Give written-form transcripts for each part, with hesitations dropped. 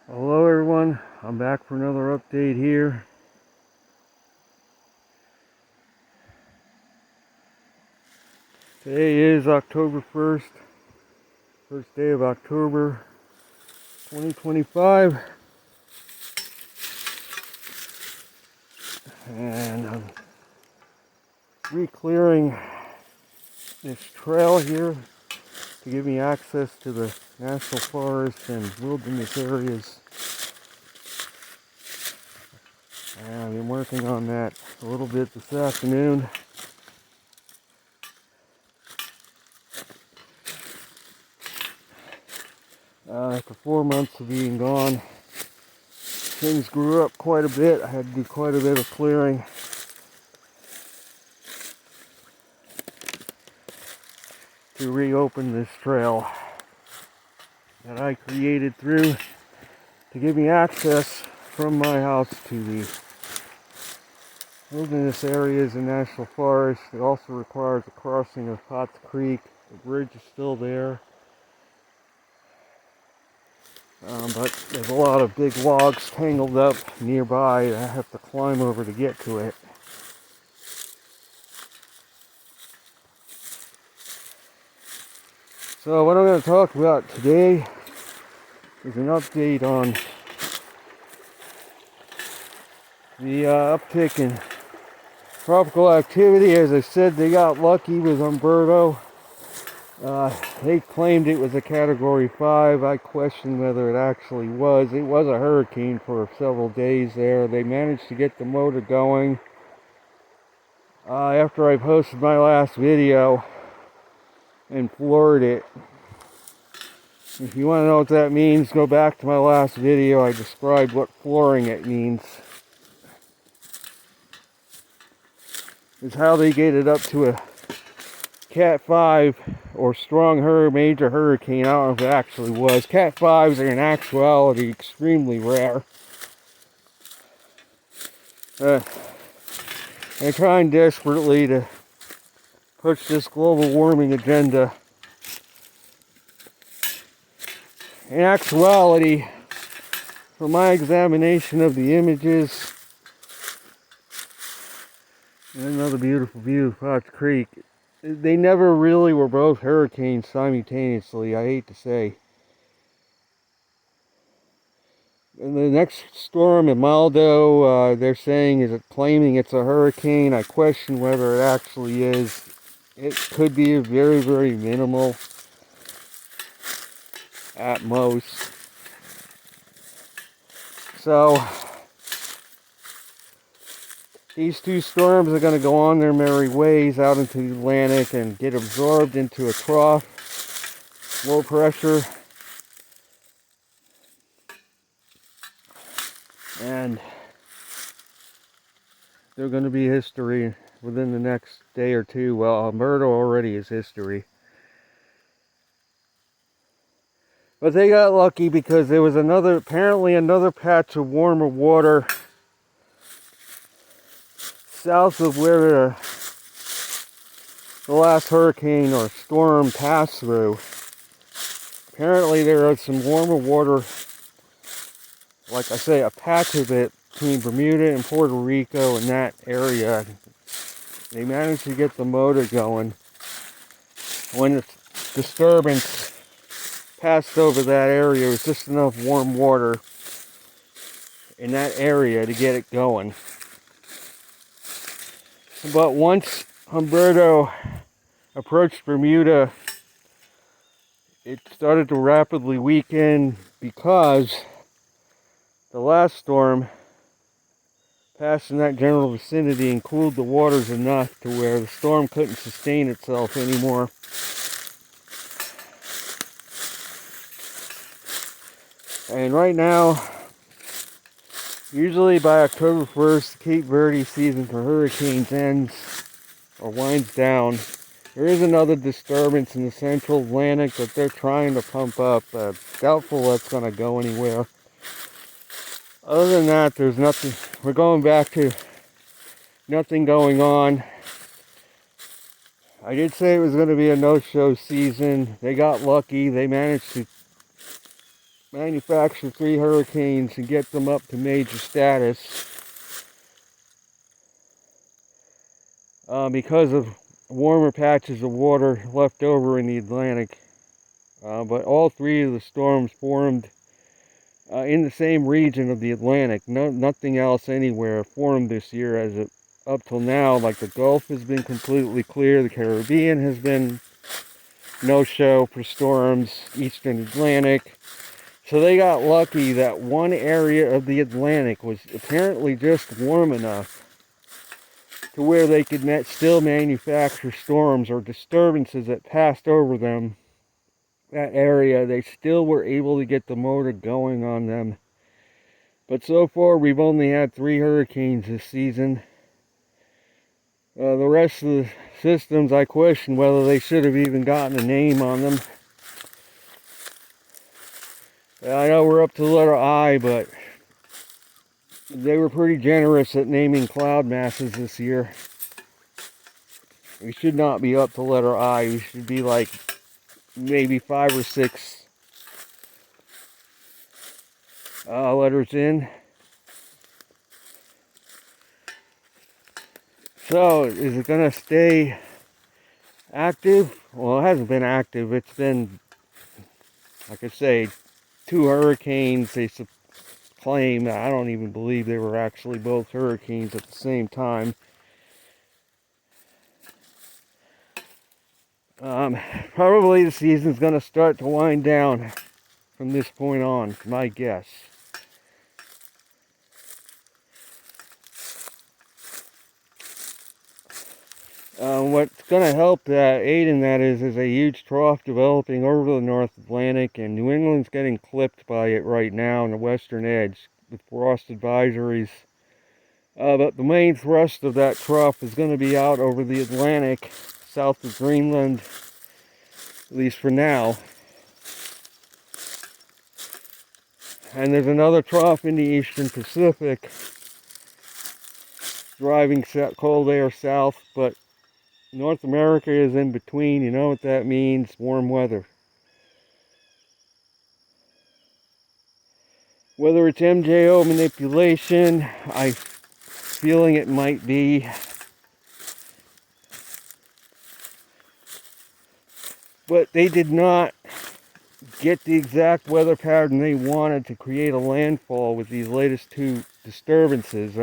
Hello everyone, I'm back for another update here. Today is October 1st, first day of October 2025. And I'm re-clearing this trail here to give me access to the national forest and wilderness areas. And I've been working on that a little bit this afternoon. After 4 months of being gone, things grew up quite a bit. I had to do quite a bit of clearing. To reopen this trail that I created to give me access from my house to the wilderness areas and national forest. It also requires a crossing of Potts Creek. The bridge is still there, but there's a lot of big logs tangled up nearby. I have to climb over to get to it. So what I'm going to talk about today is an update on the uptick in tropical activity. As I said, they got lucky with Umberto. They claimed it was a Category 5. I question whether it actually was. It was a hurricane for several days there. They managed to get the motor going. After I posted my last video and floored it. If you want to know what that means, go back to my last video. I described what flooring it means. It's how they get it up to a Cat 5 or strong major hurricane. I don't know if it actually was. Cat 5s are in actuality extremely rare. They're trying desperately to push this global warming agenda. In actuality, from my examination of the images, and another beautiful view of Potts Creek, they never really were both hurricanes simultaneously, I hate to say. And the next storm, Imeldo, they're saying claiming it's a hurricane. I question whether it actually is. It could be a very, very minimal at most. So these two storms are going to go on their merry ways out into the Atlantic and get absorbed into a trough, low pressure. And they're going to be history within the next day or two. Well, Umberto already is history. But they got lucky because there was apparently another patch of warmer water south of where the last hurricane or storm passed through. Apparently there is some warmer water, like I say, a patch of it between Bermuda and Puerto Rico in that area. They managed to get the motor going when the disturbance passed over that area. It was just enough warm water in that area to get it going. But once Umberto approached Bermuda, it started to rapidly weaken because the last storm passed in that general vicinity and cooled the waters enough to where the storm couldn't sustain itself anymore. And right now, usually by October 1st, the Cape Verde season for hurricanes ends or winds down. There is another disturbance in the central Atlantic that they're trying to pump up. Doubtful that's going to go anywhere. Other than that, there's nothing. We're going back to nothing going on. I did say it was going to be a no-show season. They got lucky. They managed to manufacture 3 hurricanes and get them up to major status because of warmer patches of water left over in the Atlantic. But all 3 of the storms formed in the same region of the Atlantic. Nothing else anywhere formed this year, as it up till now, like the Gulf has been completely clear, the Caribbean has been no show for storms, Eastern Atlantic. So they got lucky that one area of the Atlantic was apparently just warm enough to where they could still manufacture storms or disturbances that passed over them. That area, they still were able to get the motor going on them. But so far, we've only had 3 hurricanes this season. The rest of the systems, I question whether they should have even gotten a name on them. I know we're up to the letter I, but they were pretty generous at naming cloud masses this year. We should not be up to letter I. We should be like maybe 5 or 6 letters in. So, is it going to stay active? Well, it hasn't been active. It's been, like I say, 2 hurricanes. They claim, I don't even believe they were actually both hurricanes at the same time. Probably the season's going to start to wind down from this point on, my guess. What's going to help aid in that is a huge trough developing over the North Atlantic, and New England's getting clipped by it right now on the western edge with frost advisories. But the main thrust of that trough is going to be out over the Atlantic, south of Greenland, at least for now. And there's another trough in the eastern Pacific, driving cold air south, but North America is in between. You know what that means? Warm weather. Whether it's MJO manipulation, I'm feeling it might be. But they did not get the exact weather pattern they wanted to create a landfall with these latest 2 disturbances.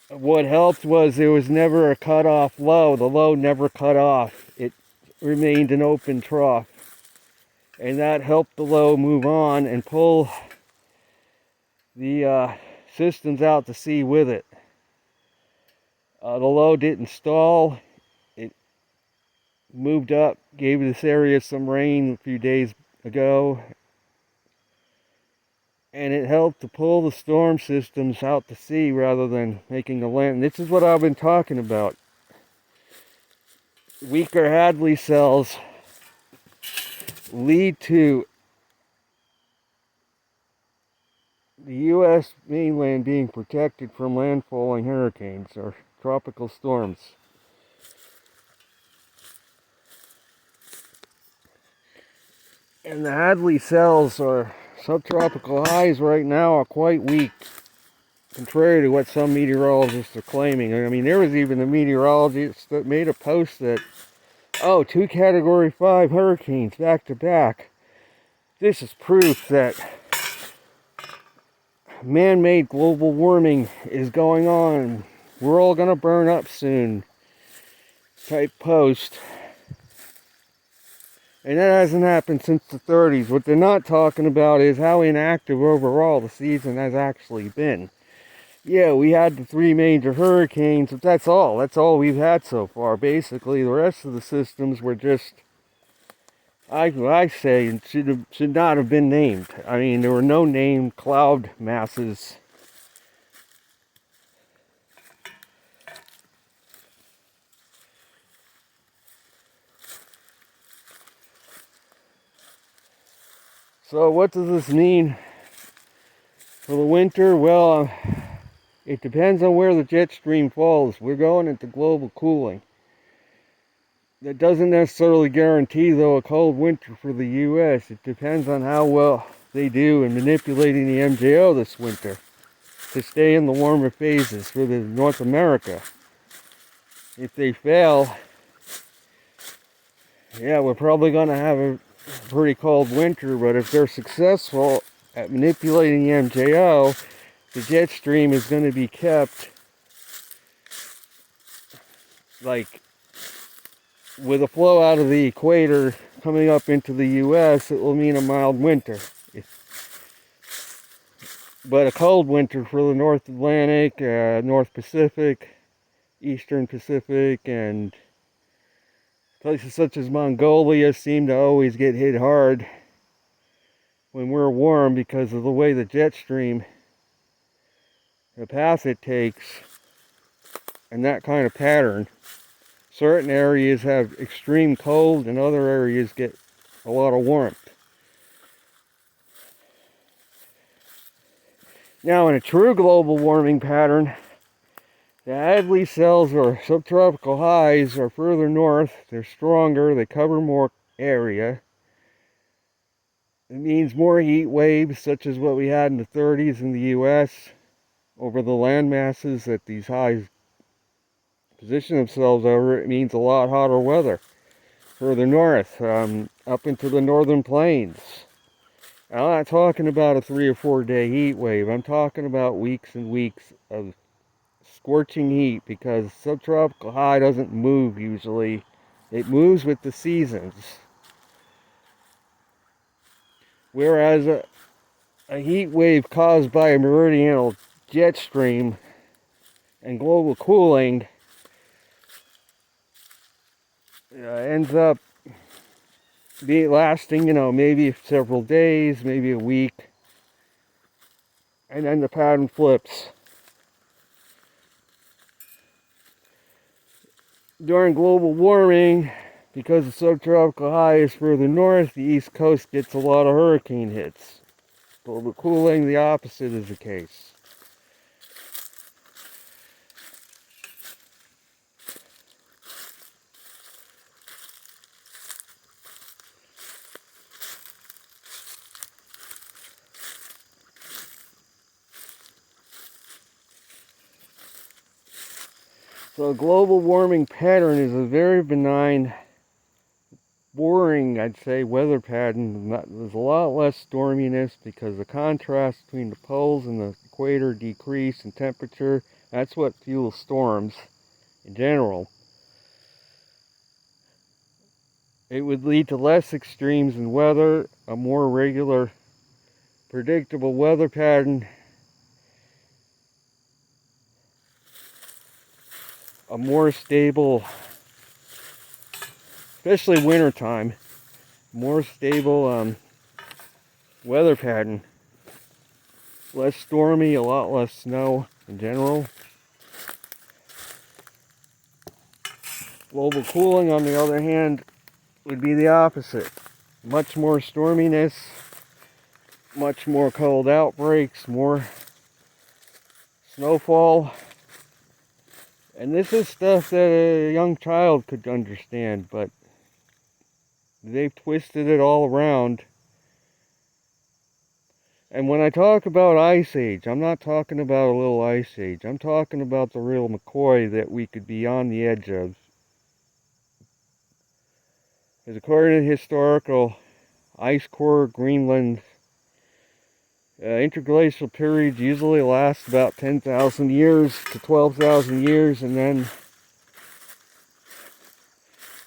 What helped was there was never a cutoff low. The low never cut off. It remained an open trough. And that helped the low move on and pull the systems out to sea with it. The low didn't stall. It moved up, gave this area some rain a few days ago. And it helped to pull the storm systems out to sea rather than making a land. This is what I've been talking about. Weaker Hadley cells lead to the U.S. mainland being protected from landfalling hurricanes or tropical storms. And the Hadley cells or subtropical highs right now are quite weak, contrary to what some meteorologists are claiming. I mean, there was even a meteorologist that made a post that, 2 Category 5 hurricanes back to back. This is proof that man-made global warming is going on. We're all going to burn up soon type post. And that hasn't happened since the 30s. What they're not talking about is how inactive overall the season has actually been. Yeah, we had the 3 major hurricanes, but that's all. That's all we've had so far. Basically, the rest of the systems were just, I say, should not have been named. I mean, there were no named cloud masses. So what does this mean for the winter? Well, it depends on where the jet stream falls. We're going into global cooling. That doesn't necessarily guarantee, though, a cold winter for the U.S. It depends on how well they do in manipulating the MJO this winter to stay in the warmer phases for the North America. If they fail, yeah, we're probably going to have a pretty cold winter, but if they're successful at manipulating the MJO, the jet stream is going to be kept like with a flow out of the equator coming up into the U.S. It will mean a mild winter. But a cold winter for the North Atlantic, North Pacific, Eastern Pacific, and places such as Mongolia seem to always get hit hard when we're warm because of the way the jet stream, the path it takes, and that kind of pattern. Certain areas have extreme cold and other areas get a lot of warmth. Now, in a true global warming pattern, the Hadley cells or subtropical highs are further north. They're stronger. They cover more area. It means more heat waves, such as what we had in the 30s in the U.S. over the land masses that these highs position themselves over. It means a lot hotter weather further north, up into the northern plains. I'm not talking about a 3 or 4 day heat wave. I'm talking about weeks and weeks of scorching heat, because subtropical high doesn't move usually. It moves with the seasons. Whereas a heat wave caused by a meridional jet stream and global cooling ends up lasting, maybe several days, maybe a week, and then the pattern flips. During global warming, because the subtropical high is further north, the East Coast gets a lot of hurricane hits. Global cooling, the opposite is the case. So a global warming pattern is a very benign, boring, I'd say, weather pattern. There's a lot less storminess because the contrast between the poles and the equator decrease in temperature. That's what fuels storms in general. It would lead to less extremes in weather, a more regular, predictable weather pattern, a more stable, especially wintertime, more stable weather pattern. Less stormy, a lot less snow in general. Global cooling, on the other hand, would be the opposite. Much more storminess, much more cold outbreaks, more snowfall. And this is stuff that a young child could understand, but they've twisted it all around. And when I talk about Ice Age, I'm not talking about a little Ice Age. I'm talking about the real McCoy that we could be on the edge of. Because according to historical ice core Greenland, interglacial periods usually last about 10,000 years to 12,000 years, and then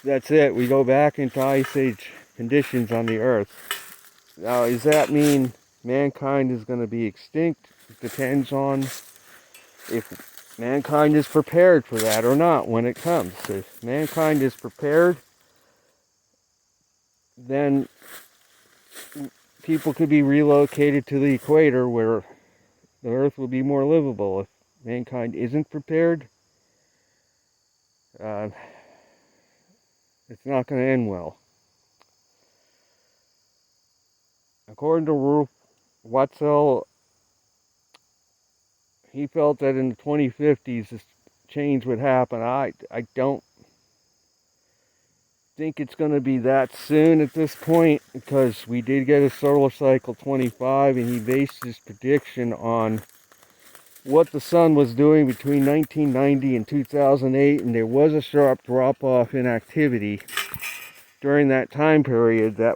that's it. We go back into Ice Age conditions on the Earth. Now, does that mean mankind is going to be extinct? It depends on if mankind is prepared for that or not when it comes. If mankind is prepared, then people could be relocated to the equator where the Earth will be more livable. If mankind isn't prepared, it's not going to end well. According to Ruth Watzel, he felt that in the 2050s this change would happen. I don't think it's going to be that soon at this point, because we did get a solar cycle 25, and he based his prediction on what the sun was doing between 1990 and 2008, and there was a sharp drop off in activity during that time period that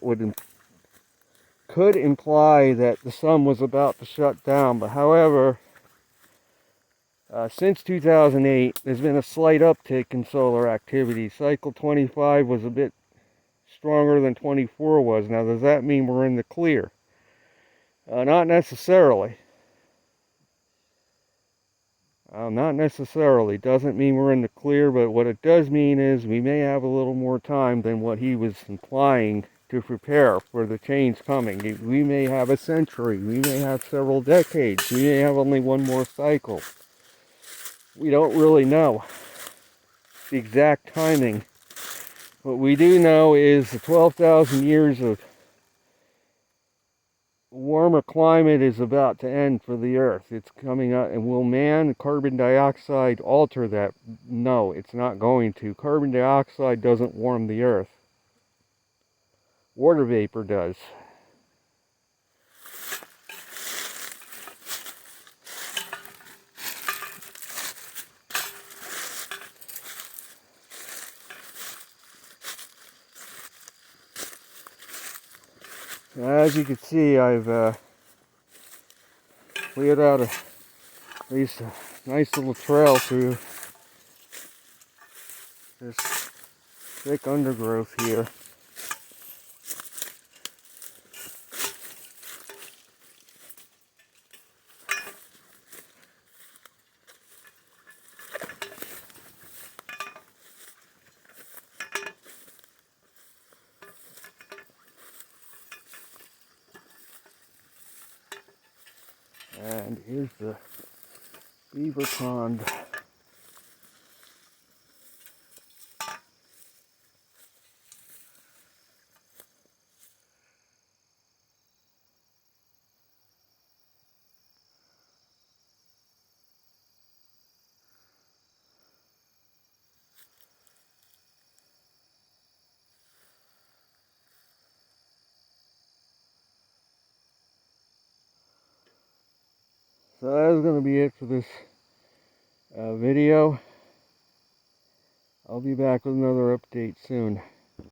could imply that the sun was about to shut down. But however, since 2008, there's been a slight uptick in solar activity. Cycle 25 was a bit stronger than 24 was. Now, does that mean we're in the clear? Not necessarily. Not necessarily. Doesn't mean we're in the clear, but what it does mean is we may have a little more time than what he was implying to prepare for the change coming. We may have a century. We may have several decades. We may have only one more cycle. We don't really know the exact timing. What we do know is the 12,000 years of warmer climate is about to end for the Earth. It's coming up, and will carbon dioxide alter that? No, it's not going to. Carbon dioxide doesn't warm the Earth. Water vapor does. As you can see, I've cleared out at least a nice little trail through this thick undergrowth here. And here's the beaver pond. So that's going to be it for this video. I'll be back with another update soon.